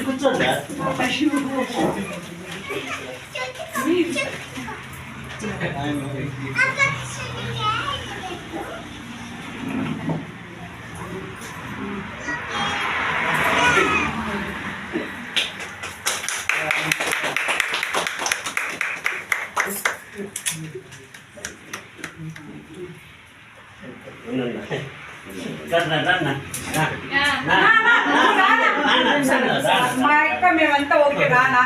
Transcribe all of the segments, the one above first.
కూర్చోండి. మా యొక్క మేమంతా ఓకే రానా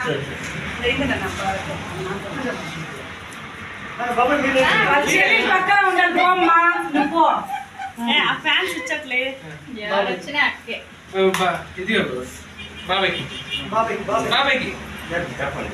పక్కన ఉండాలి అమ్మా నువ్వు ఆ ఫ్యాన్స్ ఇచ్చట్లే వచ్చిన అక్కే ఇది బాబాయ్కి బాబాయ్కి చెప్పండి.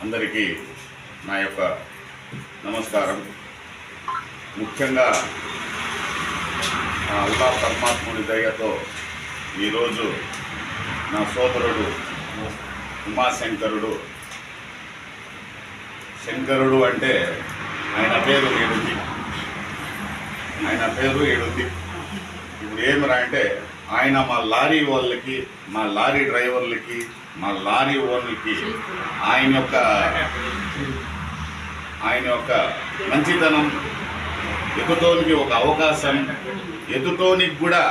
అందరికీ నా యొక్క నమస్కారం. ముఖ్యంగా అల్లా పరమాత్ముడి దయతో ఈరోజు నా సోదరుడు ఉమాశంకరుడు, శంకరుడు అంటే ఆయన పేరు ఏడుంది. ఇప్పుడు ఏమిరా అంటే ఆయన మా లారీ వాళ్ళకి, మా లారీ డ్రైవర్లకి, మా లారీ ఓనర్కి ఆయన యొక్క మంచితనం, ఎదుటోనికి ఒక అవకాశం, ఎదుటోనికి కూడా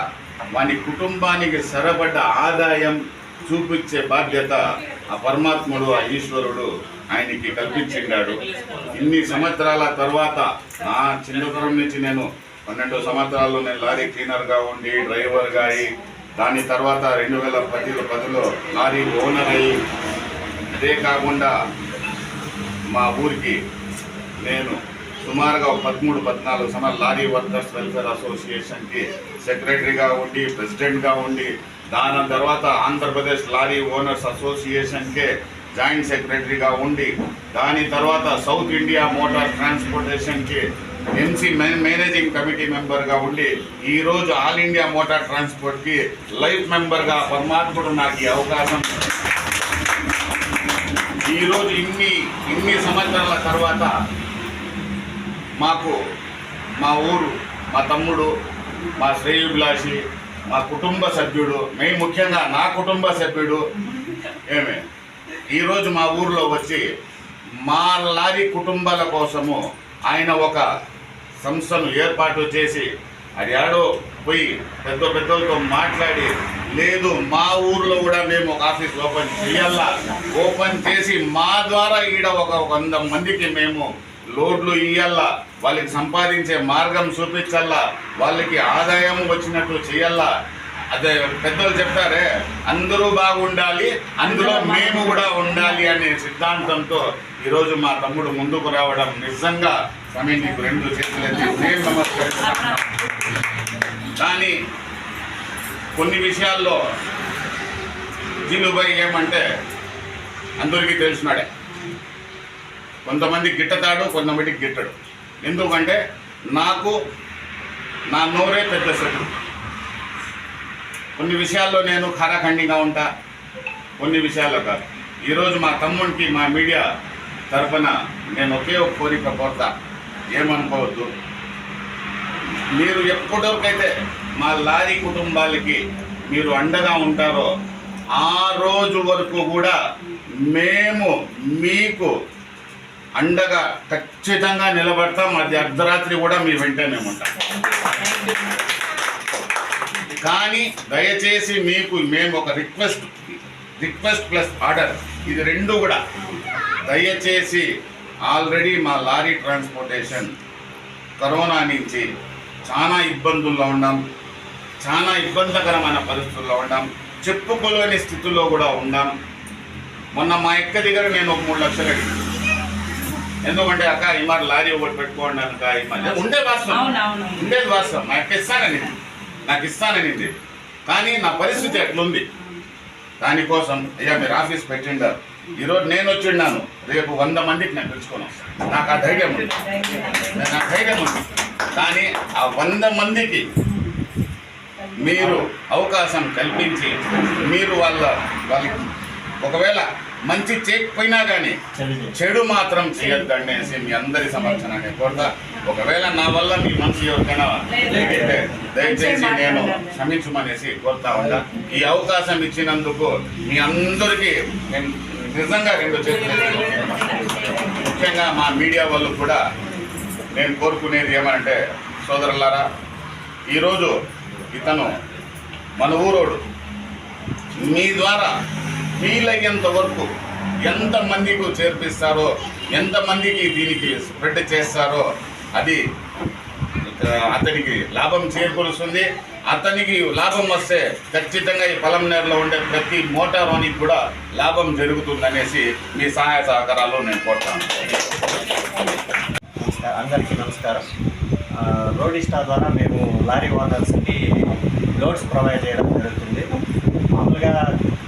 వాని కుటుంబానికి సరిపడ్డ ఆదాయం చూపించే బాధ్యత ఆ పరమాత్ముడు, ఆ ఈశ్వరుడు ఆయనకి కల్పించిండాడు. ఇన్ని సంవత్సరాల తర్వాత నా చిన్నతనం నుంచి నేను 12 సంవత్సరాల్లో నేను లారీ క్లీనర్గా ఉండి డ్రైవర్గా అయ్యి, దాని తర్వాత 2010లో లారీ ఓనర్ అయ్యి, అదే కాకుండా మా ఊరికి నేను సుమారుగా 13-14 సంవత్సరాలు లారీ వర్కర్స్ వెల్ఫేర్ అసోసియేషన్కి సెక్రటరీగా ఉండి, ప్రెసిడెంట్గా ఉండి, దాని తర్వాత ఆంధ్రప్రదేశ్ లారీ ఓనర్స్ అసోసియేషన్కే జాయింట్ సెక్రటరీగా ఉండి, దాని తర్వాత సౌత్ ఇండియా మోటార్ ట్రాన్స్పోర్టేషన్కి ఎంసీ మేనేజింగ్ కమిటీ మెంబర్గా ఉండి, ఈరోజు ఆల్ ఇండియా మోటార్ ట్రాన్స్పోర్ట్కి లైఫ్ మెంబర్గా పరమాత్ముడు నాకు ఈ అవకాశం. ఈరోజు ఇన్ని సంవత్సరాల తర్వాత మాకు మా ఊరు, మా తమ్ముడు, మా శ్రేయోభిలాషి, మా కుటుంబ సభ్యుడు, మేము ముఖ్యంగా నా కుటుంబ సభ్యుడు ఈరోజు మా ఊరిలో వచ్చి మా లారీ కుటుంబాల కోసము ఆయన ఒక సంస్థను ఏర్పాటు చేసి, అది ఆడో పోయి పెద్దలతో మాట్లాడి, లేదు మా ఊర్లో కూడా మేము ఒక ఆఫీస్ ఓపెన్ చేసి మా ద్వారా ఈడ ఒక 100 మందికి మేము లోడ్లు ఇయ్యాలా, వాళ్ళకి సంపాదించే మార్గం చూపించాలా, వాళ్ళకి ఆదాయం వచ్చినట్టు చేయాలా. అదే పెద్దలు చెప్తారే, అందరూ బాగుండాలి, అందులో మేము కూడా ఉండాలి అనే సిద్ధాంతంతో ఈరోజు మా తమ్ముడు ముందుకు రావడం నిజంగా స్వామి నీకు 2 చేతులెత్తి నేను నమస్కరిస్తున్నాను. కానీ కొన్ని విషయాల్లో జీలుబాయి ఏమంటే అందరికీ తెలిసినాడే, కొంతమంది గిట్టతాడు, కొంతమందికి గిట్టడు. ఎందుకంటే నాకు నా నోరే పెద్ద శత్రు. కొన్ని విషయాల్లో నేను ఖరాఖండిగా ఉంటా, కొన్ని విషయాల్లో కాదు. ఈరోజు మా తమ్ముడికి మా మీడియా తరఫున నేను ఒకే ఒక కోరిక కోరుతా, ఏమనుకోవద్దు. మీరు ఎప్పటివరకైతే మా లారీ కుటుంబాలకి మీరు అండగా ఉంటారో ఆ రోజు వరకు కూడా మేము మీకు అండగా ఖచ్చితంగా నిలబడతాం. అది అర్ధరాత్రి కూడా మీ వెంటే మేము ఉంటాం. కానీ దయచేసి మీకు మేము ఒక రిక్వెస్ట్ ప్లస్ ఆర్డర్, ఇది 2 కూడా దయచేసి, ఆల్రెడీ మా లారీ ట్రాన్స్పోర్టేషన్ కరోనా నుంచి చాలా ఇబ్బందుల్లో ఉన్నాం, చాలా ఇబ్బందికరమైన పరిస్థితుల్లో ఉన్నాం, చెప్పుకోలేని స్థితిలో కూడా ఉన్నాం. మొన్న మా ఎక్క దగ్గర నేను ఒక 3 లక్షలు అడిగాను. ఎందుకంటే అక్క ఈ మాట లారీ ఒకటి పెట్టుకోండి అక్క ఈ మాట ఉండే వాస్తవం, అవునవును. ఉండేది వాస్తవం. నాకు ఇస్తాననింది కానీ నా పరిస్థితి ఎట్లుంది దానికోసం అయ్యా మీరు ఆఫీస్ పెట్టిండారు, ఈరోజు నేను వచ్చిన్నాను, రేపు 100 మందికి నేను పిలుచుకొని వస్తాను. నాకు ఆ ధైర్యం ఉంది, కానీ ఆ 100 మందికి మీరు అవకాశం కల్పించి మీరు వాళ్ళకి ఒకవేళ మంచి చేయకపోయినా కానీ చెడు మాత్రం చేయొద్దండి అనేసి మీ అందరి సమర్థనని కోరుతా. ఒకవేళ నా వల్ల మీ మనసు ఎవరికైనా దయచేసి నేను క్షమించమనేసి కోరుతా ఉంటా. ఈ అవకాశం ఇచ్చినందుకు మీ అందరికీ నేను నిజంగా 2 చేతులు ముఖ్యంగా మా మీడియా వాళ్ళు కూడా నేను కోరుకునేది ఏమంటే, సోదరులారా, ఈరోజు ఇతను మన ఊరోడు, మీ ద్వారా వీలయ్యేంత వరకు ఎంతమందికి చేర్పిస్తారో, ఎంతమందికి దీనికి స్ప్రెడ్ చేస్తారో అది అతనికి లాభం చేకూరుస్తుంది. అతనికి లాభం వస్తే ఖచ్చితంగా ఈ పొలంనేరులో ఉండే ప్రతి మోటారోనికి కూడా లాభం జరుగుతుందనేసి మీ సహాయ సహకారాలు నేను కోరుతాను. అందరికీ నమస్కారం. రోడిస్టా ద్వారా మేము లారీ ఓనర్స్కి లోడ్స్ ప్రొవైడ్ చేయడం జరుగుతుంది. మామూలుగా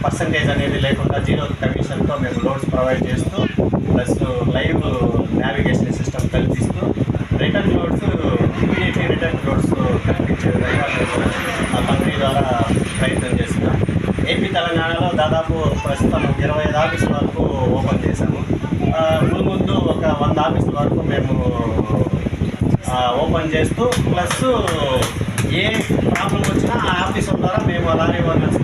పర్సంటేజ్ అనేది లేకుండా 0 కమిషన్తో మేము లోడ్స్ ప్రొవైడ్ చేస్తూ ప్లస్ లైవ్ నావిగేషన్ సిస్టమ్ కల్పిస్తూ return loads immediately return loads కల్పించే విధంగా మేము ఆ కంపెనీ ద్వారా ప్రయత్నం చేస్తున్నాం. ఏపీ తెలంగాణలో దాదాపు ప్రస్తుతం 25 ఆఫీసుల వరకు ఓపెన్ చేశాము. ముందు ఒక 100 ఆఫీసుల వరకు మేము ఓపెన్ చేస్తూ ప్లస్ ఏ ప్రాబ్లం వచ్చినా ఆ ఆఫీసుల ద్వారా మేము లారీ ఓనర్స్